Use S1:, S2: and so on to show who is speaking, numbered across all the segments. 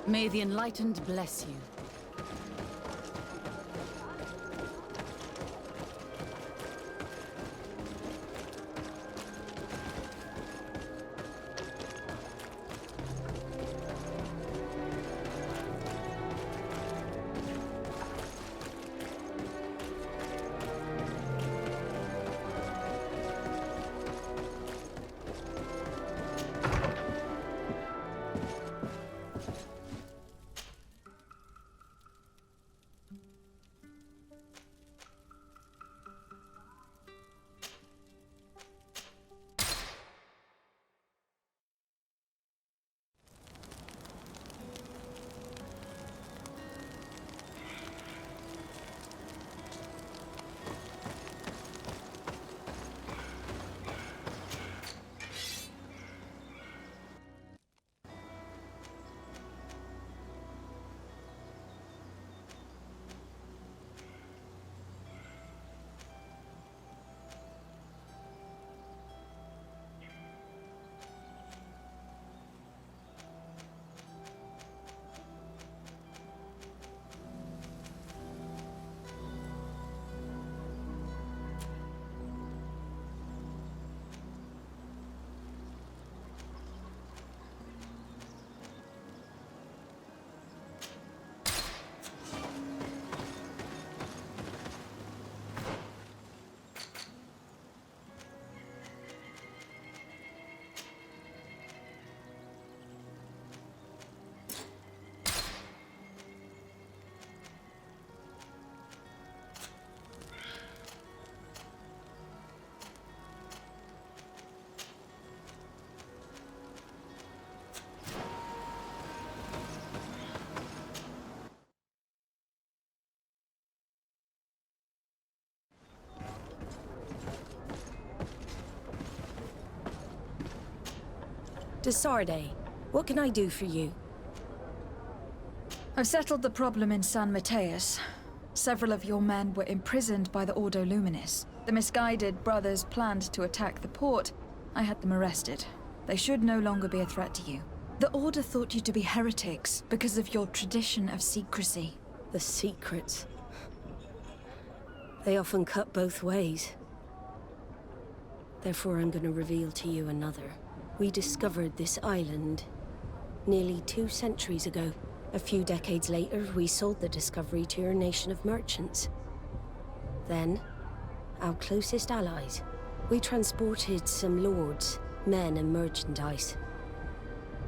S1: May the Enlightened bless you.
S2: Desarde, what can I do for you?
S3: I've settled the problem in San Mateus. Several of your men were imprisoned by the Ordo Luminis. The misguided brothers planned to attack the port. I had them arrested. They should no longer be a threat to you. The Order thought you to be heretics because of your tradition of secrecy.
S2: The secrets. They often cut both ways. Therefore, I'm going to reveal to you another. We discovered this island nearly 2 centuries ago. A few decades later, we sold the discovery to your nation of merchants. Then, our closest allies. We transported some lords, men and merchandise.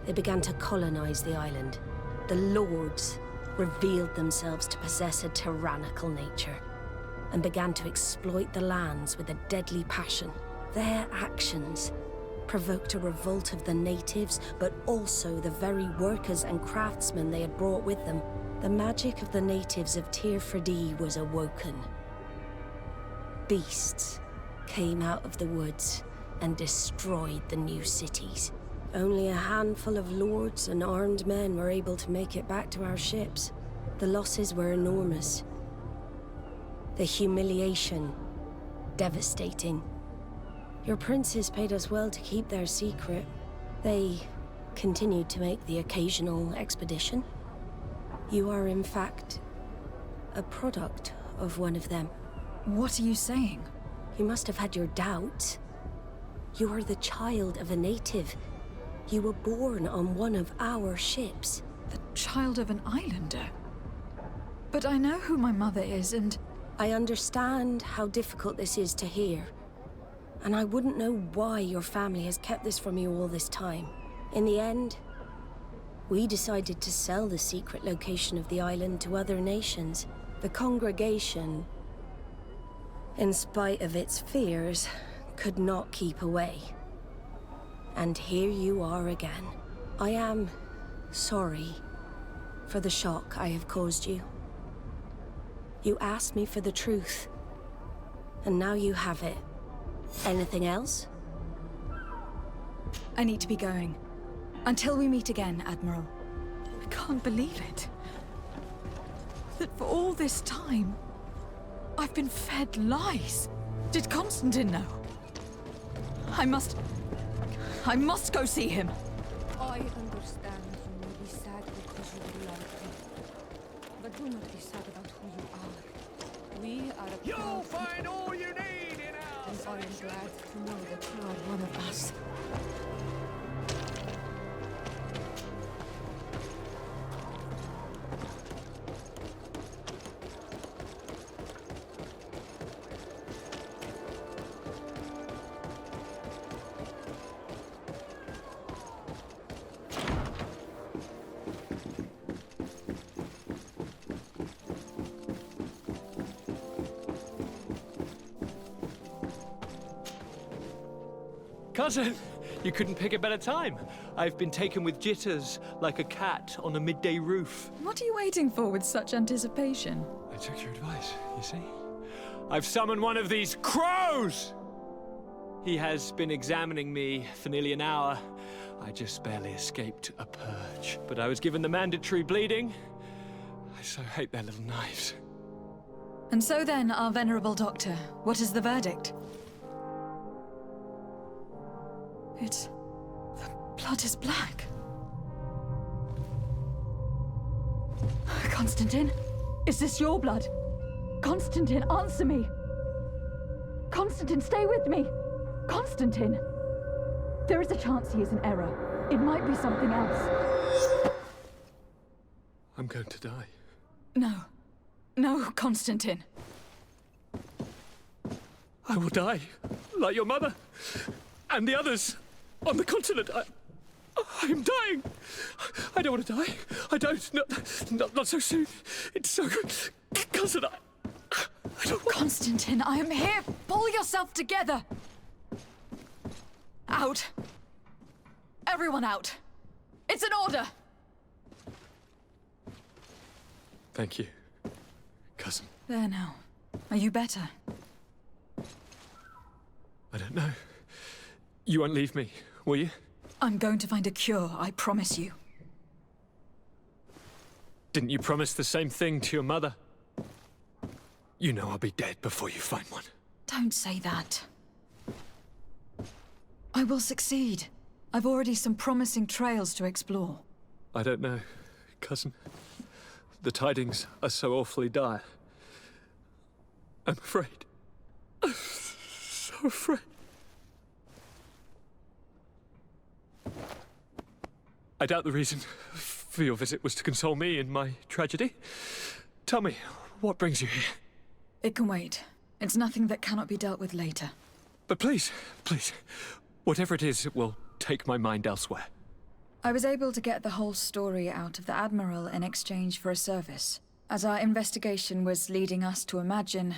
S2: They began to colonize the island. The lords revealed themselves to possess a tyrannical nature and began to exploit the lands with a deadly passion. Their actions provoked a revolt of the natives, but also the very workers and craftsmen they had brought with them. The magic of the natives of Tir Freddy was awoken. Beasts came out of the woods and destroyed the new cities. Only a handful of lords and armed men were able to make it back to our ships. The losses were enormous. The humiliation, devastating. Your princes paid us well to keep their secret. They continued to make the occasional expedition. You are, in fact, a product of one of them.
S3: What are you saying?
S2: You must have had your doubts. You are the child of a native. You were born on one of our ships.
S3: The child of an islander? But I know who my mother is, and...
S2: I understand how difficult this is to hear. And I wouldn't know why your family has kept this from you all this time. In the end, we decided to sell the secret location of the island to other nations. The congregation, in spite of its fears, could not keep away. And here you are again. I am sorry for the shock I have caused you. You asked me for the truth, and now you have it. Anything else?
S3: I need to be going. Until we meet again, Admiral. I can't believe it. That for all this time, I've been fed lies. Did Constantine know? I must go see him.
S4: I understand you may be sad because you
S1: But do not be sad about who you are. We are a
S4: You'll
S1: proud
S4: find all you need in our
S1: and I am
S4: selection.
S1: glad to know the proud one of us.
S5: Cousin, you couldn't pick a better time. I've been taken with jitters like a cat on a midday roof.
S3: What are you waiting for with such anticipation?
S5: I took your advice, you see. I've summoned one of these crows! He has been examining me for nearly an hour. I just barely escaped a purge. But I was given the mandatory bleeding. I so hate their little knives.
S3: And so then, our venerable doctor, what is the verdict? The blood is black.
S6: Constantine, is this your blood? Constantine, answer me! Constantine, stay with me! Constantine! There is a chance he is in error. It might be something else.
S5: I'm going to die.
S3: No. No, Constantine.
S5: I will die, like your mother, and the others on the continent. I am dying. I don't want to die. I don't. Not so soon. It's so good. Cousin, I don't want...
S3: Constantine, I am here. Pull yourself together. Out. Everyone out. It's an order.
S5: Thank you, cousin.
S3: There now. Are you better?
S5: I don't know. You won't leave me, will you?
S3: I'm going to find a cure, I promise you.
S5: Didn't you promise the same thing to your mother? You know I'll be dead before you find one.
S3: Don't say that. I will succeed. I've already some promising trails to explore.
S5: I don't know, cousin. The tidings are so awfully dire. I'm afraid. I'm so afraid. I doubt the reason for your visit was to console me in my tragedy. Tell me, what brings you here?
S3: It can wait. It's nothing that cannot be dealt with later.
S5: But please, whatever it is, it will take my mind elsewhere.
S3: I was able to get the whole story out of the Admiral in exchange for a service. As our investigation was leading us to imagine,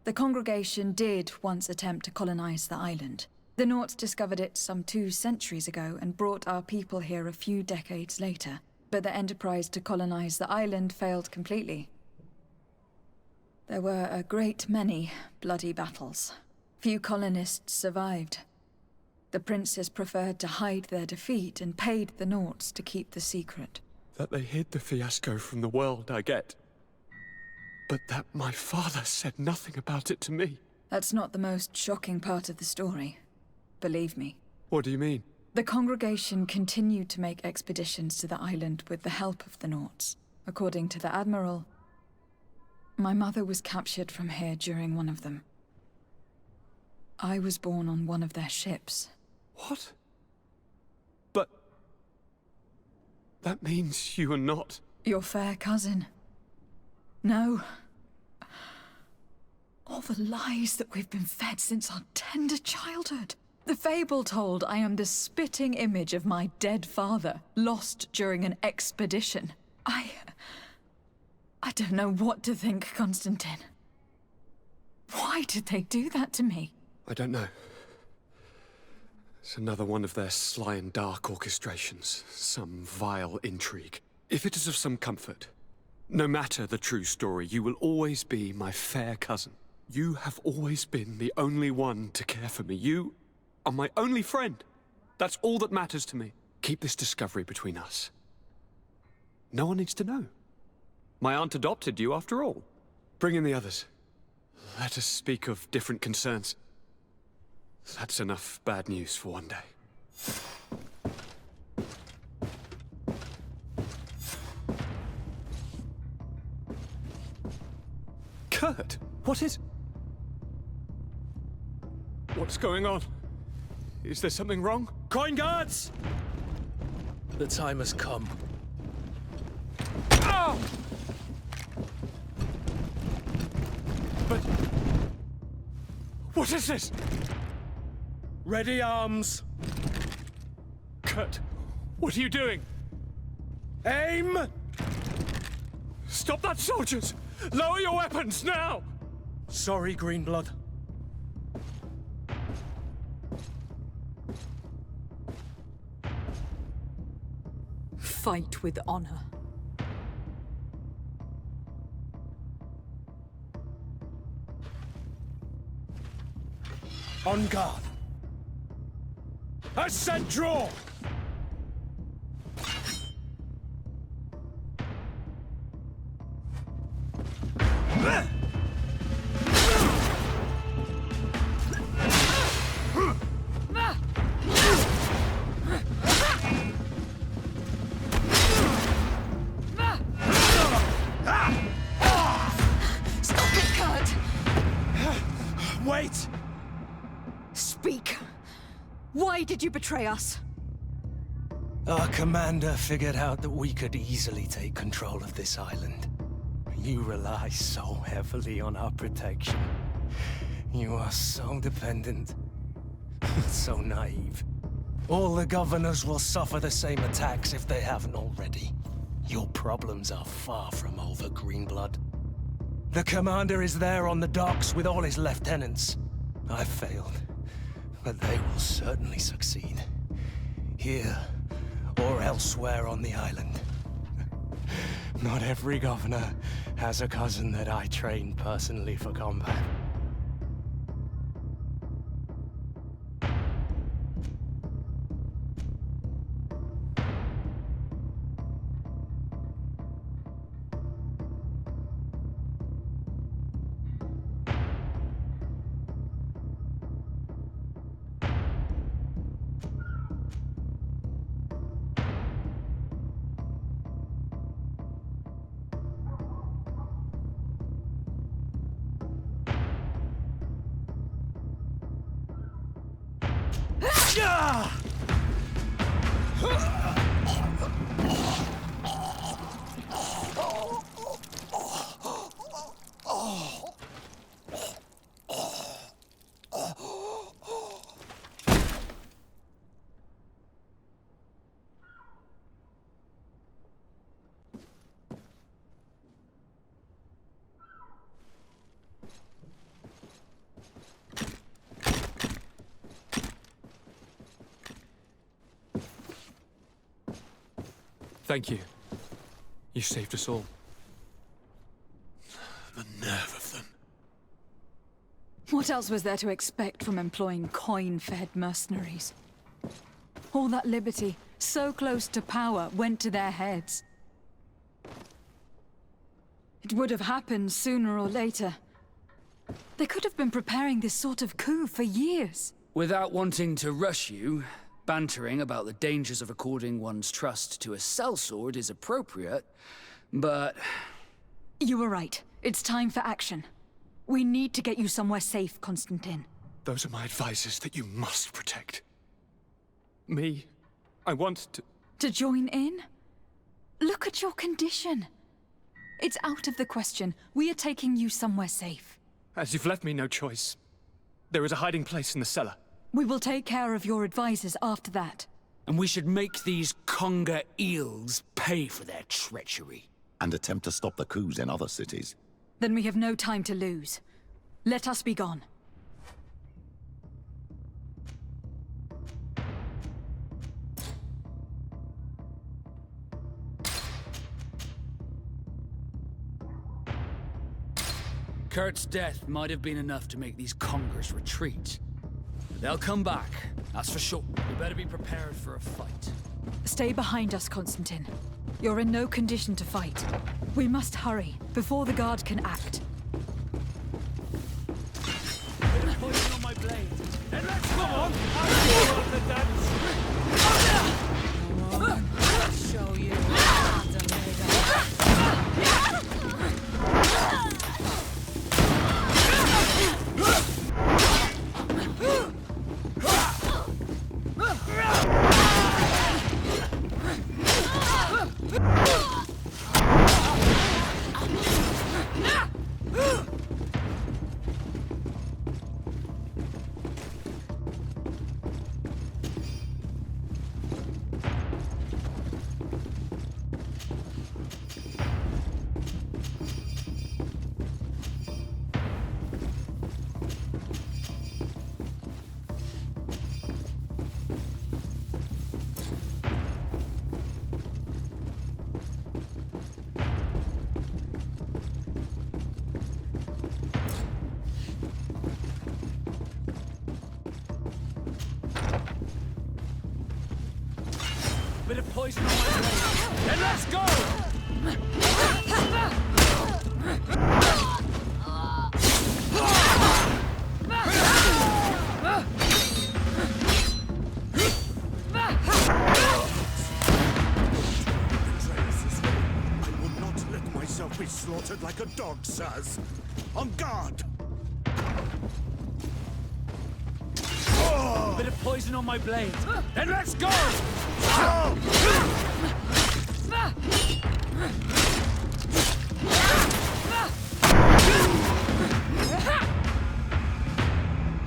S3: the congregation did once attempt to colonize the island. The Nauts discovered it some 2 centuries ago and brought our people here a few decades later. But the enterprise to colonize the island failed completely. There were a great many bloody battles. Few colonists survived. The princes preferred to hide their defeat and paid the Nauts to keep the secret.
S5: That they hid the fiasco from the world, I get. But that my father said nothing about it to me.
S3: That's not the most shocking part of the story. Believe me.
S5: What do you mean?
S3: The congregation continued to make expeditions to the island with the help of the Nauts. According to the Admiral, my mother was captured from here during one of them. I was born on one of their ships.
S5: What? But... that means you are not...
S3: Your fair cousin. No. All the lies that we've been fed since our tender childhood. The fable told I am the spitting image of my dead father, lost during an expedition. I don't know what to think, Constantine. Why did they do that to me?
S5: I don't know. It's another one of their sly and dark orchestrations. Some vile intrigue. If it is of some comfort, no matter the true story, you will always be my fair cousin. You have always been the only one to care for me. You are my only friend. That's all that matters to me. Keep this discovery between us. No one needs to know. My aunt adopted you after all. Bring in the others. Let us speak of different concerns. That's enough bad news for one day. Kurt, what is... What's going on? Is there something wrong?
S7: Coin guards! The time has come.
S5: Ow! But... What is this?
S7: Ready arms.
S5: Kurt, what are you doing?
S7: Aim!
S5: Stop that, soldiers! Lower your weapons, now!
S7: Sorry, Greenblood.
S6: Fight with honor.
S7: On guard. I said draw!
S3: Stop it, Kurt!
S7: Wait!
S6: Speak. Why did you betray us?
S7: Our commander figured out that we could easily take control of this island. You rely so heavily on our protection. You are so dependent. So naive. All the governors will suffer the same attacks if they haven't already. Your problems are far from over, Greenblood. The commander is there on the docks with all his lieutenants. I failed, but they will certainly succeed. Here, or elsewhere on the island. Not every governor has a cousin that I trained personally for combat.
S5: Thank you. You saved us all.
S7: The nerve of them.
S3: What else was there to expect from employing coin-fed mercenaries? All that liberty, so close to power, went to their heads. It would have happened sooner or later. They could have been preparing this sort of coup for years.
S8: Without wanting to rush you, bantering about the dangers of according one's trust to a sellsword is appropriate, but...
S3: You were right. It's time for action. We need to get you somewhere safe, Constantine.
S5: Those are my advisors that you must protect. Me? I want to...
S3: To join in? Look at your condition. It's out of the question. We are taking you somewhere safe.
S5: As you've left me no choice. There is a hiding place in the cellar.
S3: We will take care of your advisors after that.
S8: And we should make these conger eels pay for their treachery.
S9: And attempt to stop the coups in other cities.
S3: Then we have no time to lose. Let us be gone.
S8: Kurt's death might have been enough to make these congers retreat. They'll come back, that's for sure. We better be prepared for a fight.
S3: Stay behind us, Constantine. You're in no condition to fight. We must hurry, before the guard can act.
S8: Bit of poison on my blade. And let's go on!
S1: I'll show you.
S8: Then let's go!
S10: I will not let myself be slaughtered like a dog, sirs. On guard!
S8: Bit of poison on my blade. Then let's go!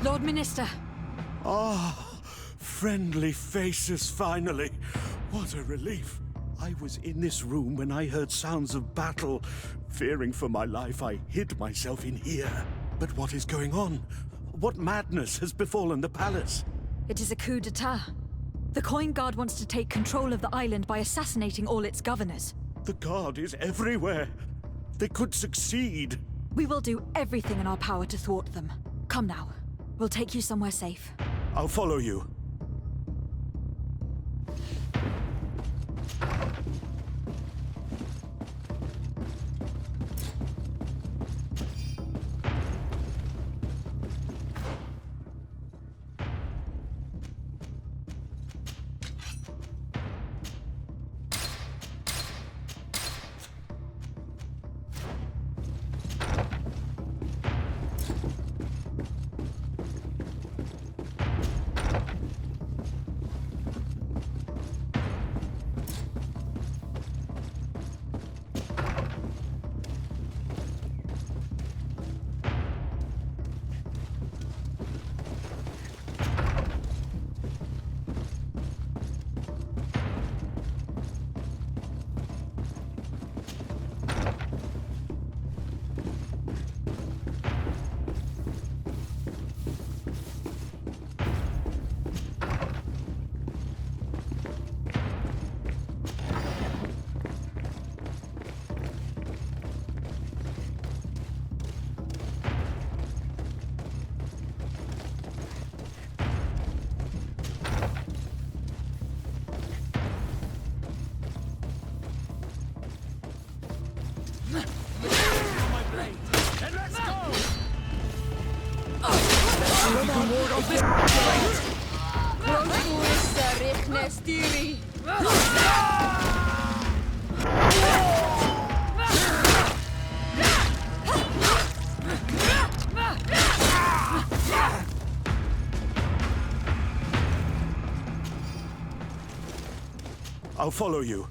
S3: Lord Minister.
S10: Ah, friendly faces finally. What a relief. I was in this room when I heard sounds of battle. Fearing for my life, I hid myself in here. But what is going on? What madness has befallen the palace?
S3: It is a coup d'etat. The Coin Guard wants to take control of the island by assassinating all its governors.
S10: The guard is everywhere. They could succeed.
S3: We will do everything in our power to thwart them. Come now. We'll take you somewhere safe.
S10: I'll follow you. I'll follow you.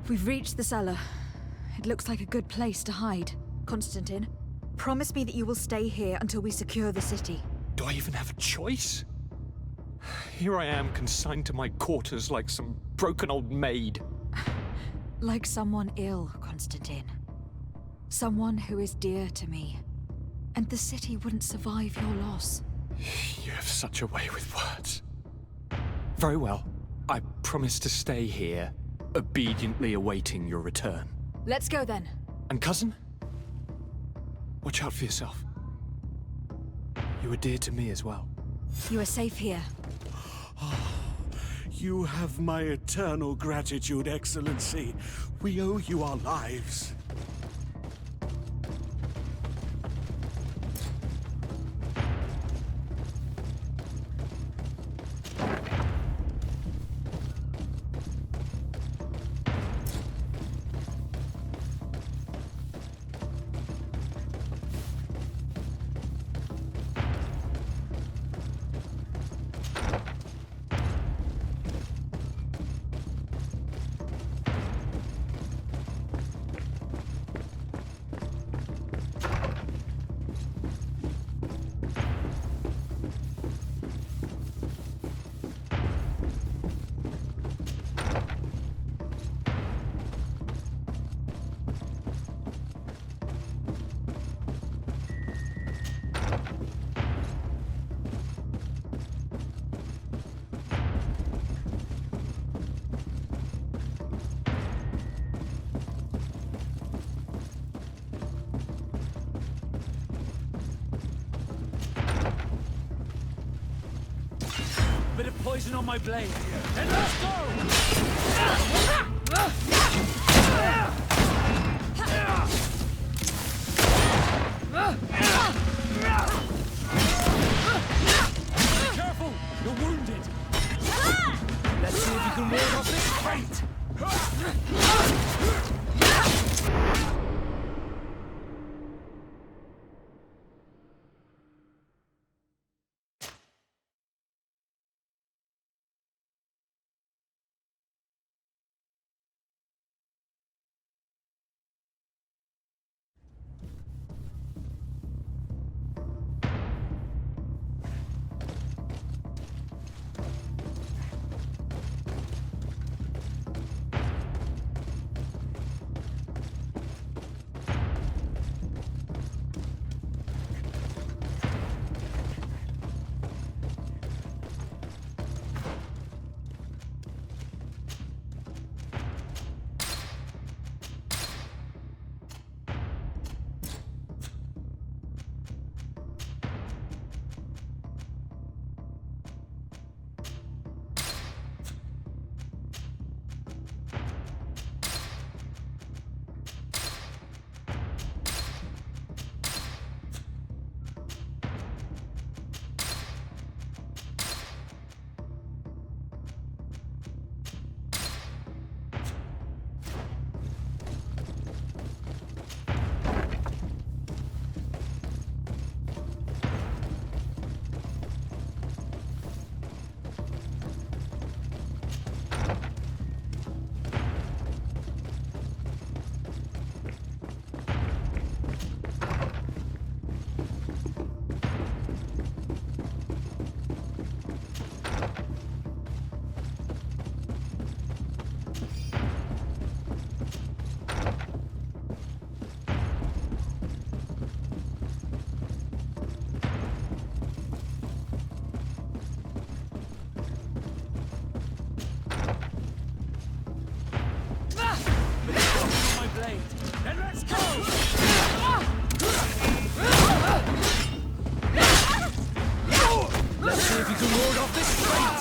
S3: We've reached the cellar. It looks like a good place to hide. Constantine, promise me that you will stay here until we secure the city.
S5: Do I even have a choice? Here I am, consigned to my quarters like some broken old maid.
S3: Like someone ill, Constantine. Someone who is dear to me. And the city wouldn't survive your loss.
S5: You have such a way with words. Very well. I promise to stay here, obediently awaiting your return.
S3: Let's go then.
S5: And cousin? Watch out for yourself. You are dear to me as well.
S3: You are safe here.
S10: You have my eternal gratitude, Excellency. We owe you our lives.
S8: poison on my blade. Then let's go! Careful! You're wounded! Let's see if you can ward off this fate! Then let's go! Let's see if you can ward off this fate!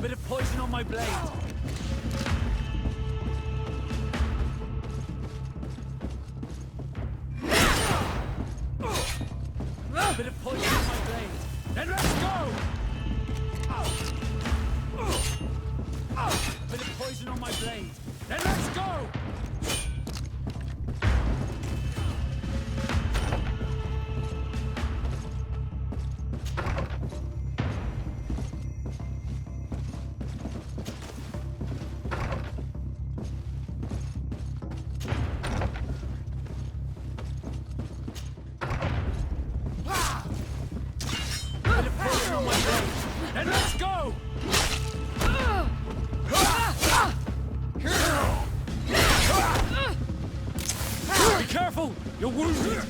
S8: Bit of poison on my blade. Bit of poison on my blade. Then let's go! Bit of poison on my blade. Then let's go! And let's go! Be careful! You're wounded!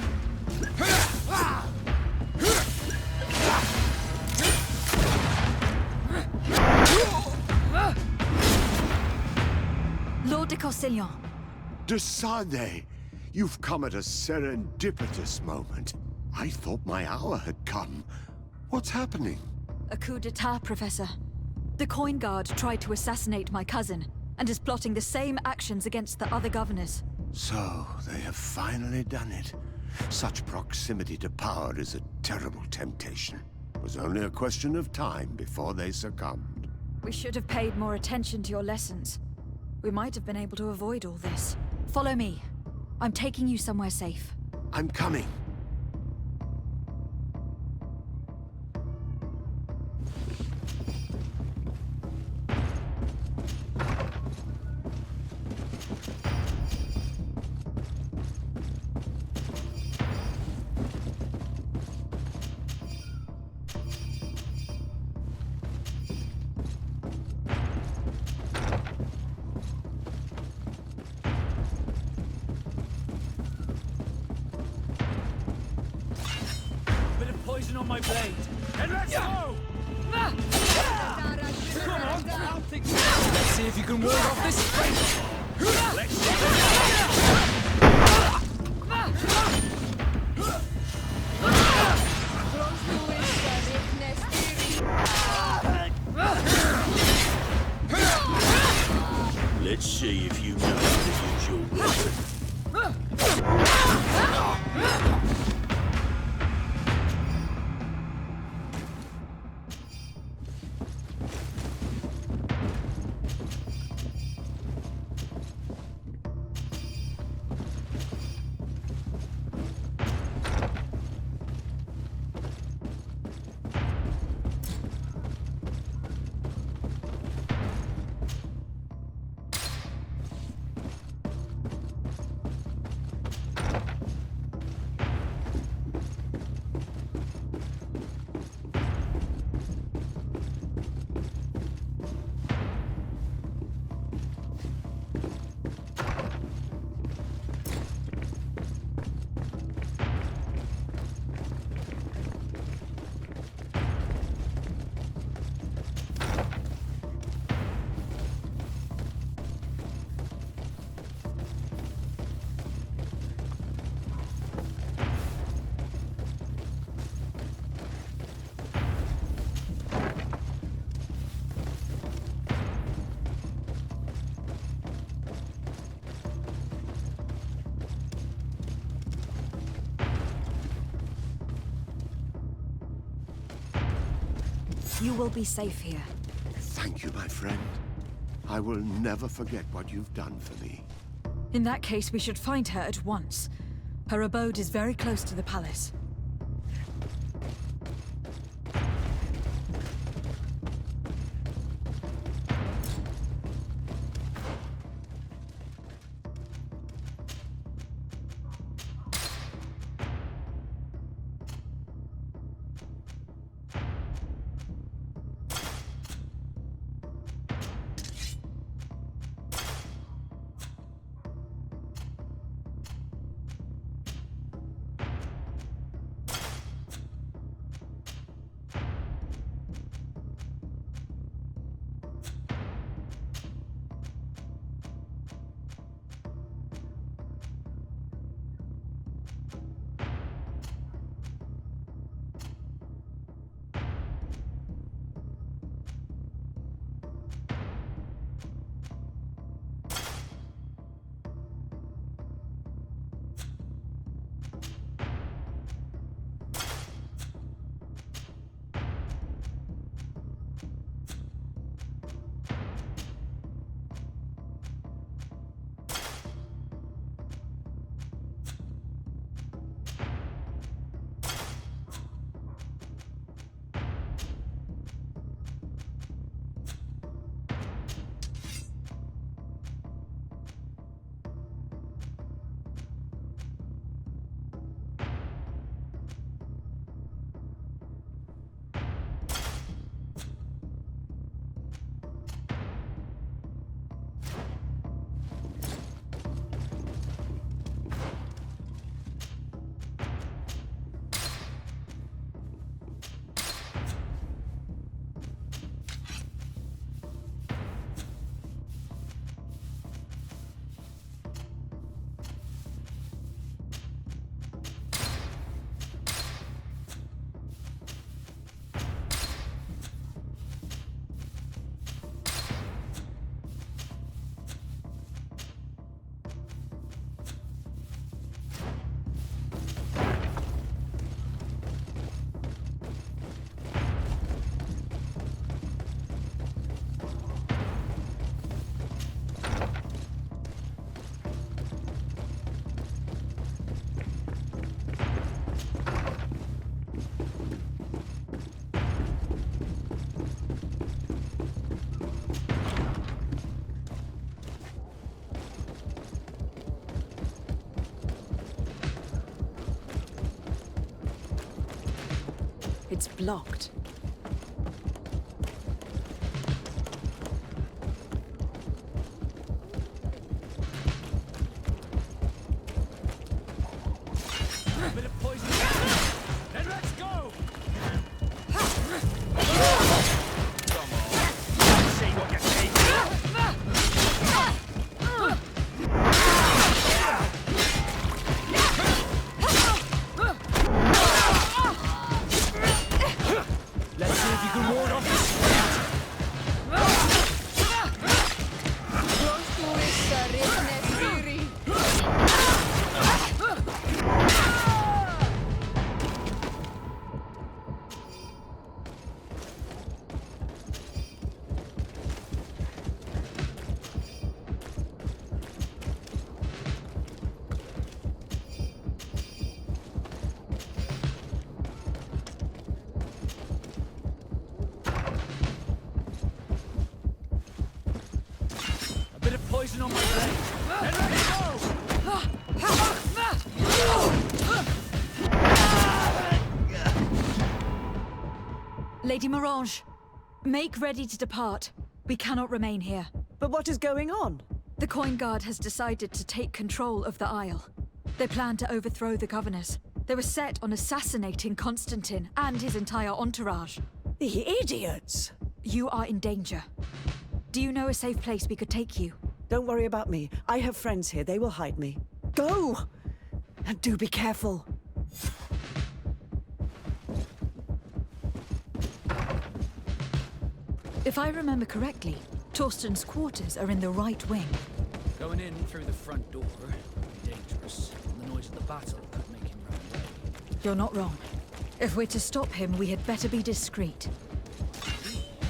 S3: Lord de Castellan.
S10: De Sade, you've come at a serendipitous moment. I thought my hour had come. What's happening?
S3: A coup d'etat, Professor. The Coin Guard tried to assassinate my cousin, and is plotting the same actions against the other governors.
S10: So, they have finally done it. Such proximity to power is a terrible temptation. It was only a question of time before they succumbed.
S3: We should have paid more attention to your lessons. We might have been able to avoid all this. Follow me. I'm taking you somewhere safe.
S10: I'm coming.
S8: poison on my blade. Then let's go! Come on, I'll think. Let's see if you can ward off this fate. Let's
S10: Let's see if you know how to use your weapon.
S1: You will be safe here.
S10: Thank you, my friend. I will never forget what you've done for me.
S3: In that case, we should find her at once. Her abode is very close to the palace. It's blocked.
S8: A bit of poison. Then let's go! poison on my blade. Then let's go!
S3: Lady Morange, make ready to depart. We cannot remain here.
S11: But what is going on?
S3: The Coin Guard has decided to take control of the Isle. They plan to overthrow the governors. They were set on assassinating Constantine and his entire entourage.
S11: The idiots!
S3: You are in danger. Do you know a safe place we could take you?
S11: Don't worry about me. I have friends here. They will hide me. Go! And do be careful.
S3: If I remember correctly, Torsten's quarters are in the right wing.
S8: Going in through the front door would be dangerous. The noise of the battle could make him run away.
S3: You're not wrong. If we're to stop him, we had better be discreet.
S8: There's a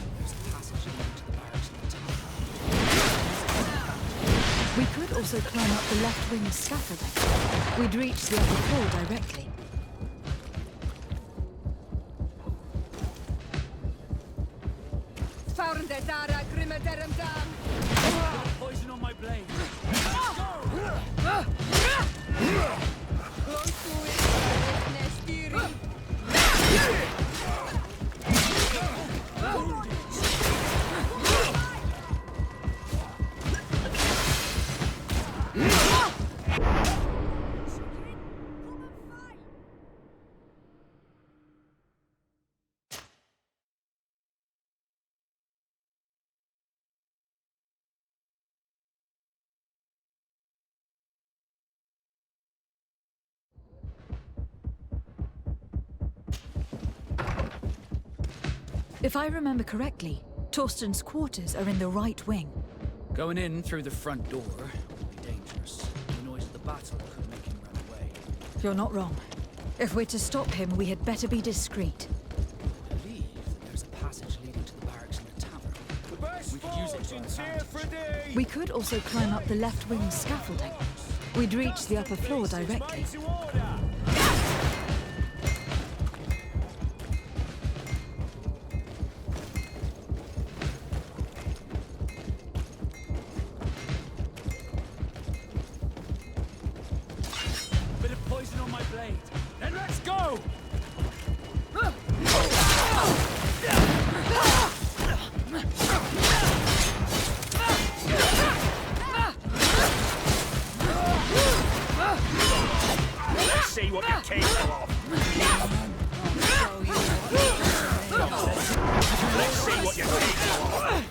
S8: passage leading to the barracks in the tower.
S3: We could also climb up the left wing scaffolding. We'd reach the upper floor directly.
S8: Poison on my blade.
S3: If I remember correctly, Torsten's quarters are in the right wing.
S8: Going in through the front door would be dangerous. The noise of the battle could make him run away.
S3: You're not wrong. If we're to stop him, we had better be discreet.
S8: I believe that there's a passage leading to the barracks in the tavern. We could use it to our advantage.
S3: We could also climb up the left wing scaffolding. We'd reach the upper floor directly.
S8: Bit of poison on my blade. Then let's go!
S4: Let's see what you're capable of. Let's see what you're capable of.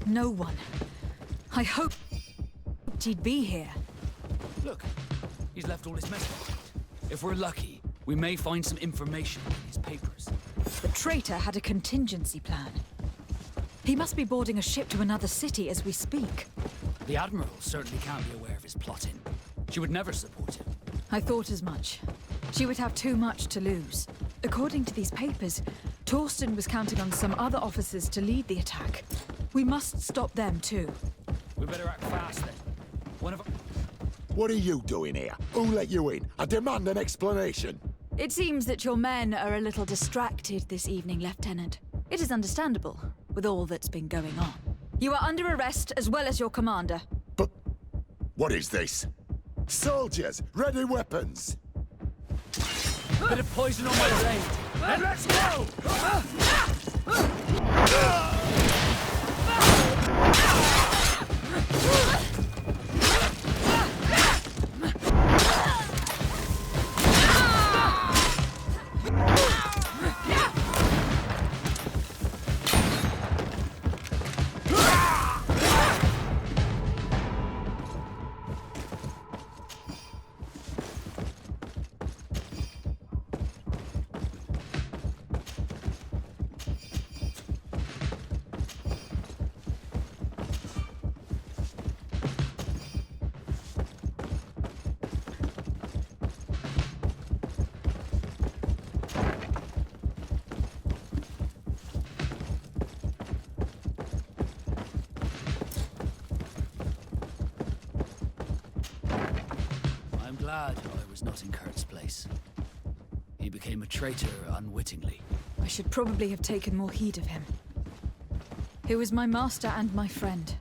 S3: No one. I hoped he'd be here.
S8: Look, he's left all his mess behind. If we're lucky, we may find some information in his papers.
S3: The traitor had a contingency plan. He must be boarding a ship to another city as we speak.
S8: The Admiral certainly can't be aware of his plotting. She would never support him.
S3: I thought as much. She would have too much to lose. According to these papers, Torsten was counting on some other officers to lead the attack. We must stop them too.
S8: We better act fast then. One of...
S9: What are you doing here? Who let you in? I demand an explanation.
S3: It seems that your men are a little distracted this evening, Lieutenant. It is understandable, with all that's been going on. You are under arrest, as well as your commander.
S9: But what is this? Soldiers, ready weapons!
S8: Bit of poison on my blade. And let's go! Glad I was not in Kurt's place. He became a traitor unwittingly.
S3: I should probably have taken more heed of him. He was my master and my friend,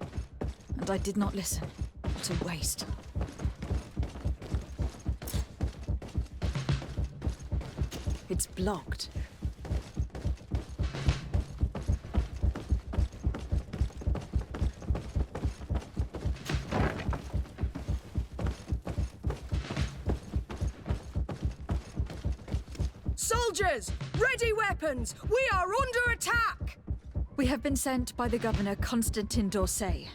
S3: and I did not listen. What a waste. It's blocked.
S12: Soldiers! Ready weapons! We are under attack!
S3: We have been sent by the Governor Constantin d'Orsay.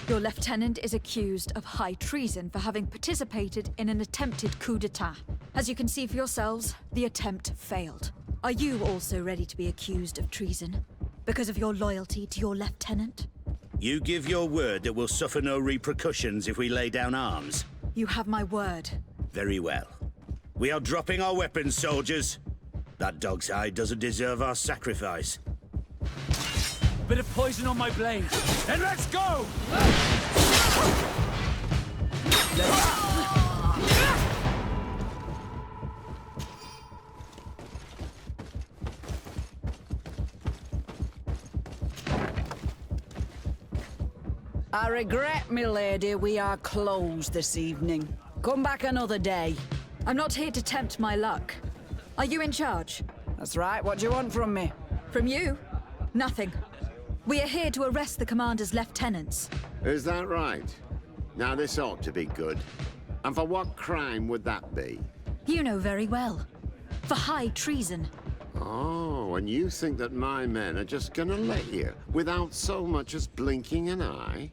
S3: Your lieutenant is accused of high treason for having participated in an attempted coup d'etat. As you can see for yourselves, the attempt failed. Are you also ready to be accused of treason because of your loyalty to your lieutenant?
S13: You give your word that we'll suffer no repercussions if we lay down arms?
S3: You have my word.
S13: Very well. We are dropping our weapons, soldiers. That dog's hide doesn't deserve our sacrifice.
S8: Bit of poison on my blade. And let's go!
S11: I regret, milady, we are closed this evening. Come back another day.
S3: I'm not here to tempt my luck. Are you in charge?
S11: That's right. What do you want from me?
S3: From you? Nothing. We are here to arrest the commander's lieutenants.
S14: Is that right? Now this ought to be good. And for what crime would that be?
S3: You know very well. For high treason.
S14: Oh, and you think that my men are just gonna let you, without so much as blinking an eye?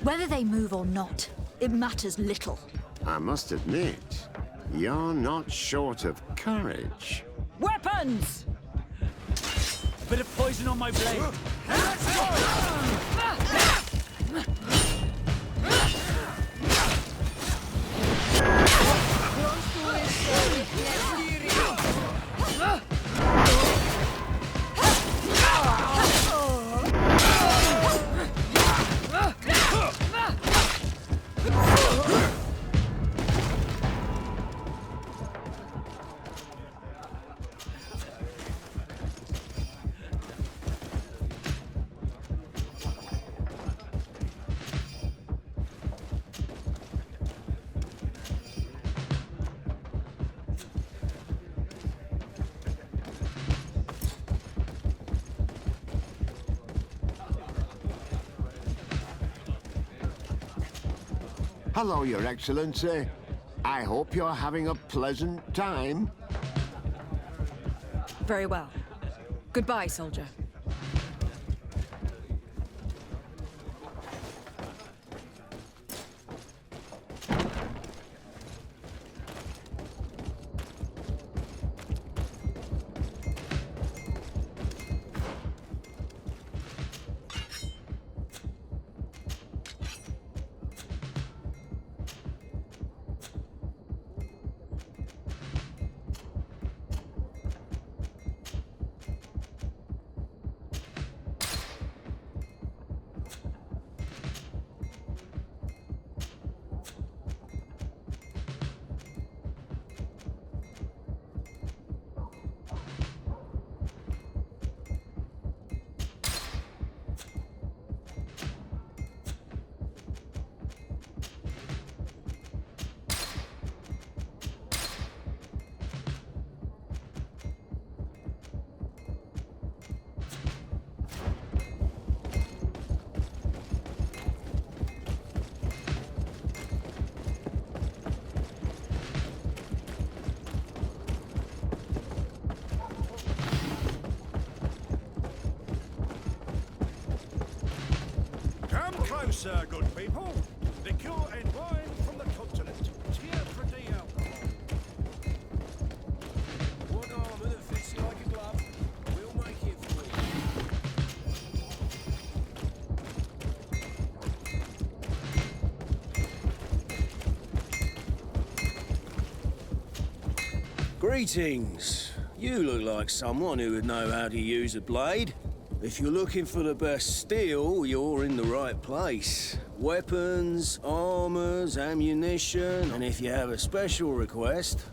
S3: Whether they move or not, it matters little.
S14: I must admit, you're not short of courage.
S11: Weapons!
S8: A bit of poison on my blade. Let's go!
S14: Hello, Your Excellency. I hope you're having a pleasant time.
S3: Very well. Goodbye, soldier.
S10: sir, good people. Liqueur and wine from the continent. Cheer for the alcohol. One armour that fits you like a glove. We'll make it for
S7: you. Greetings. You look like someone who would know how to use a blade. If you're looking for the best steel, you're in the right place. Weapons, armors, ammunition, and if you have a special request...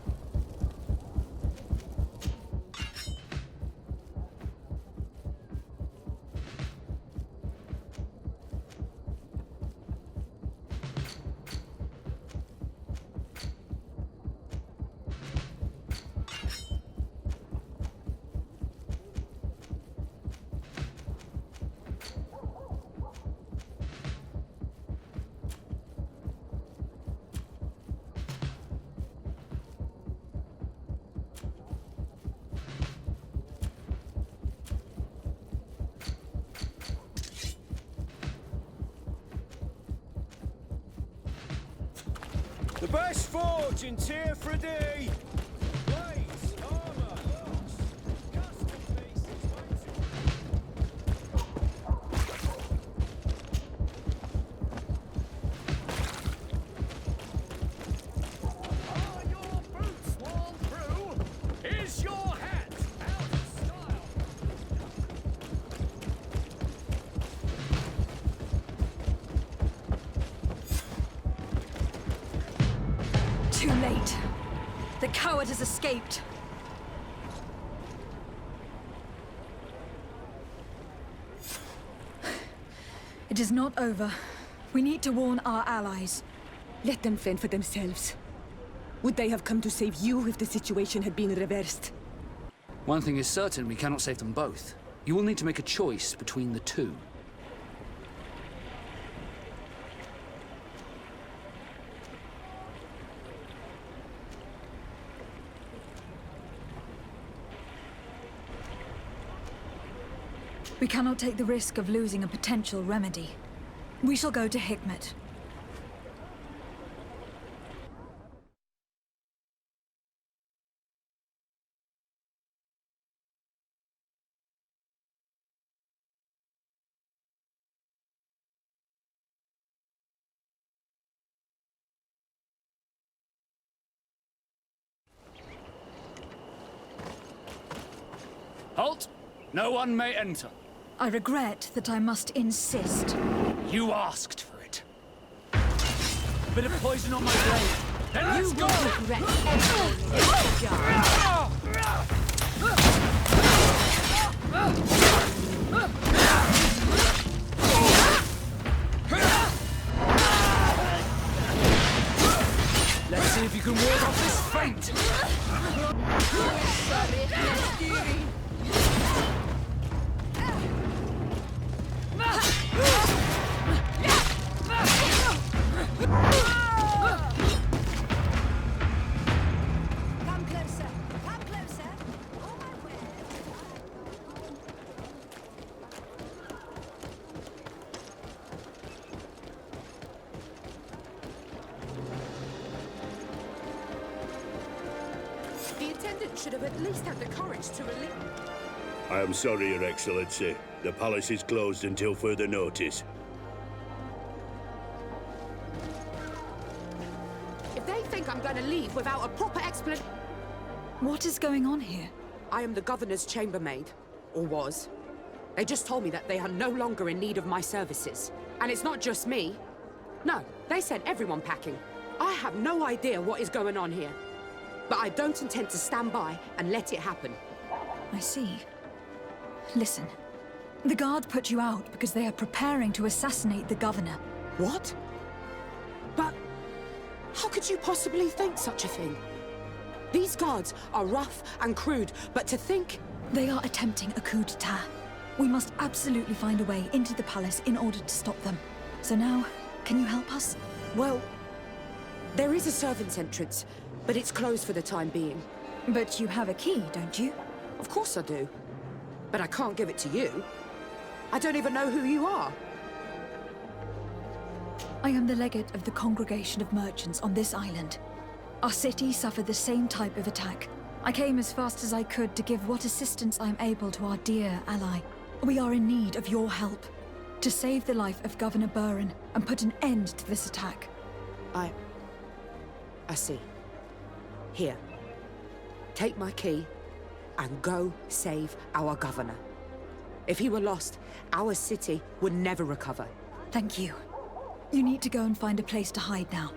S7: The best forge in Tier 3D! Blades, armor, locks, custom pieces,
S4: Are your boots worn through? Is your hat out of style?
S3: Too late. The coward has escaped. It is not over. We need to warn our allies.
S1: Let them fend for themselves. Would they have come to save you if the situation had been reversed?
S8: One thing is certain, we cannot save them both. You will need to make a choice between the two.
S3: We cannot take the risk of losing a potential remedy. We shall go to Hikmet.
S8: Halt! No one may enter.
S3: I regret that I must insist.
S8: You asked for it. A bit of poison on my blade. Then let's go!
S1: Regret everything.
S8: Let's see if you can ward off this feint!
S1: Come closer. Come closer. Oh, my word. The attendant should have at least had the courage to release...
S13: I am sorry, Your Excellency. The palace is closed until further notice.
S1: If they think I'm going to leave without a proper explanation...
S3: What is going on here?
S1: I am the governor's chambermaid. Or was. They just told me that they are no longer in need of my services. And it's not just me. No, they sent everyone packing. I have no idea what is going on here. But I don't intend to stand by and let it happen.
S3: I see. Listen. The guard put you out because they are preparing to assassinate the governor.
S1: What? But... how could you possibly think such a thing? These guards are rough and crude, but to think...
S3: They are attempting a coup d'etat. We must absolutely find a way into the palace in order to stop them. So now, can you help us?
S1: Well, there is a servant's entrance, but it's closed for the time being.
S3: But you have a key, don't you?
S1: Of course I do. But I can't give it to you. I don't even know who you are.
S3: I am the legate of the Congregation of Merchants on this island. Our city suffered the same type of attack. I came as fast as I could to give what assistance I am able to our dear ally. We are in need of your help to save the life of Governor Buren and put an end to this attack.
S1: I see. Here. Take my key and go save our governor. If he were lost, our city would never recover.
S3: Thank you. You need to go and find a place to hide now.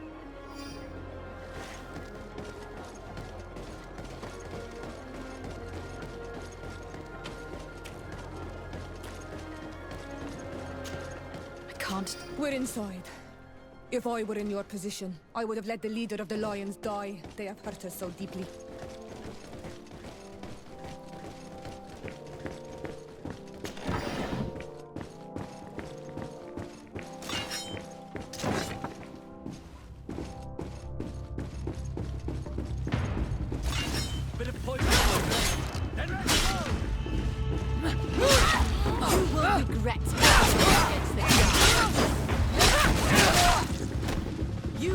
S3: I can't.
S6: We're inside. If I were in your position, I would have let the leader of the Lions die. They have hurt us so deeply.
S8: Bit of poison. Then let's go!
S6: You will regret against the gods. You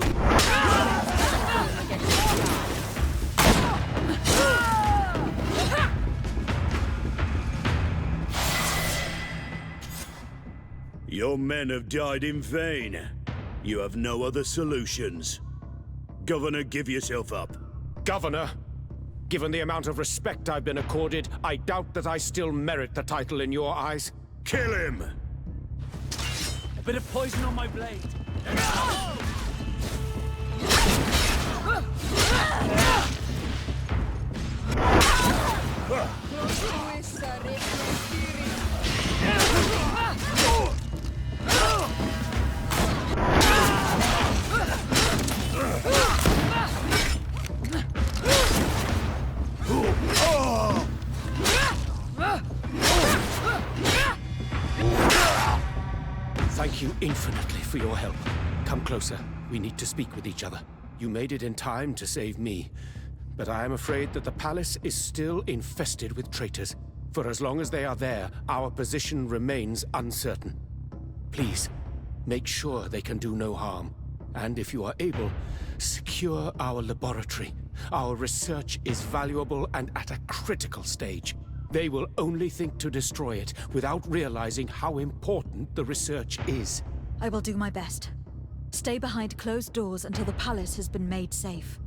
S13: Your men have died in vain. You have no other solutions. Governor, give yourself up.
S15: Governor, given the amount of respect I've been accorded, I doubt that I still merit the title in your eyes.
S13: Kill him!
S8: A bit of poison on my blade.
S15: Thank you infinitely for your help. Come closer. We need to speak with each other. You made it in time to save me, but I am afraid that the palace is still infested with traitors. For as long as they are there, our position remains uncertain. Please, make sure they can do no harm. And if you are able, secure our laboratory. Our research is valuable and at a critical stage. They will only think to destroy it without realizing how important the research is.
S3: I will do my best. Stay behind closed doors until the palace has been made safe.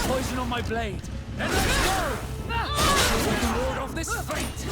S8: Poison on my blade. Then let's go! Ward off this fate!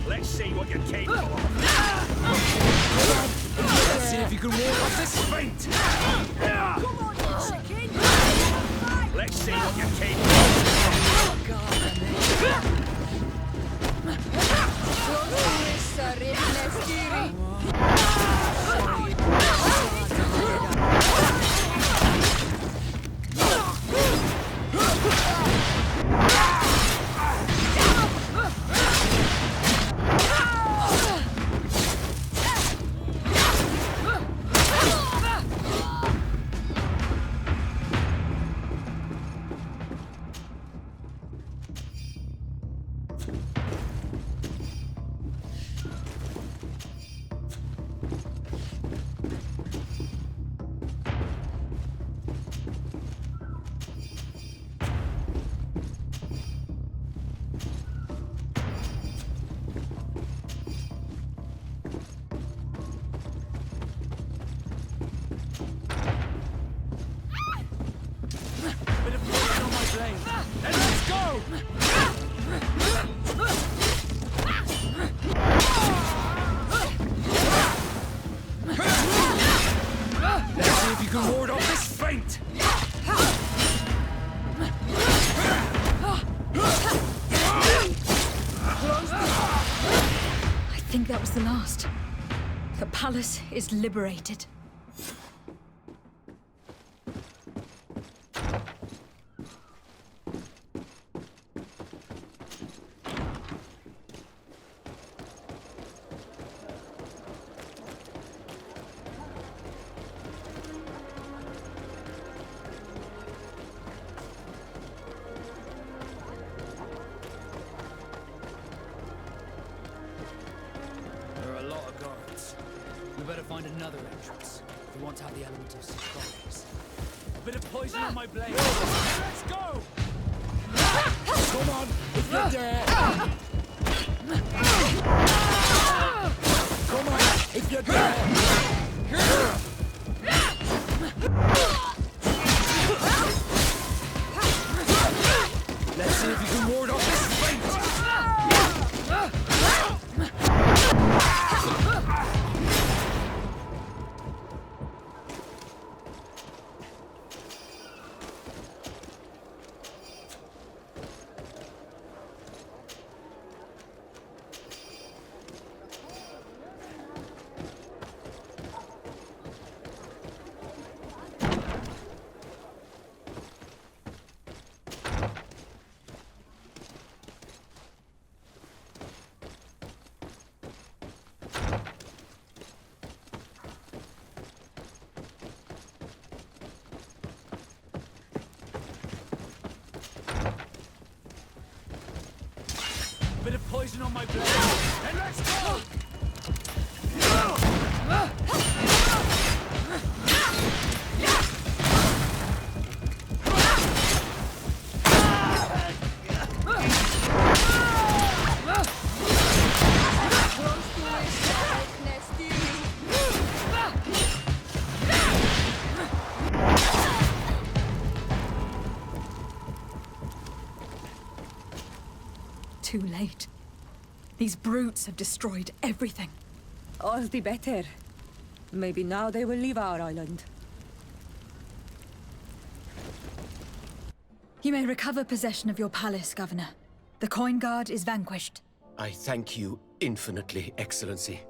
S13: Let's see what you're capable of.
S8: That's it. if you can ward off this feint!
S12: Come on, you chicken!
S8: Let's see what you're capable
S3: I think that was the last. The palace is liberated.
S8: better find another entrance if we want to have the element of surprise. A bit of poison on my blade. Let's go!
S4: Come on, if you dare! Come on, if you dare!
S8: Let's see if you can ward off this feint! Bit of poison on my blade, and let's go!
S3: Too late. These brutes have destroyed everything.
S6: All the better. Maybe now they will leave our island.
S3: You may recover possession of your palace, Governor. The Coin Guard is vanquished.
S15: I thank you infinitely, Excellency.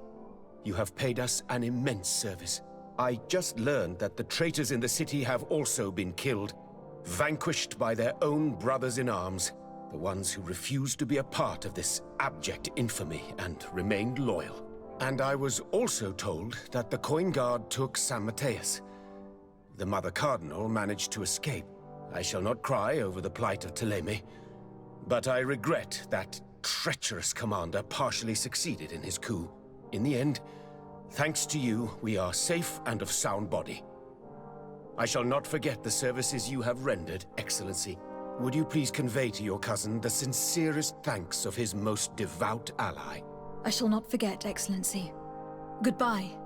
S15: You have paid us an immense service. I just learned that the traitors in the city have also been killed, vanquished by their own brothers in arms. The ones who refused to be a part of this abject infamy and remained loyal. And I was also told that the Coin Guard took San Mateus. The Mother Cardinal managed to escape. I shall not cry over the plight of Thélème, but I regret that treacherous commander partially succeeded in his coup. In the end, thanks to you, we are safe and of sound body. I shall not forget the services you have rendered, Excellency. Would you please convey to your cousin the sincerest thanks of his most devout ally?
S3: I shall not forget, Excellency. Goodbye.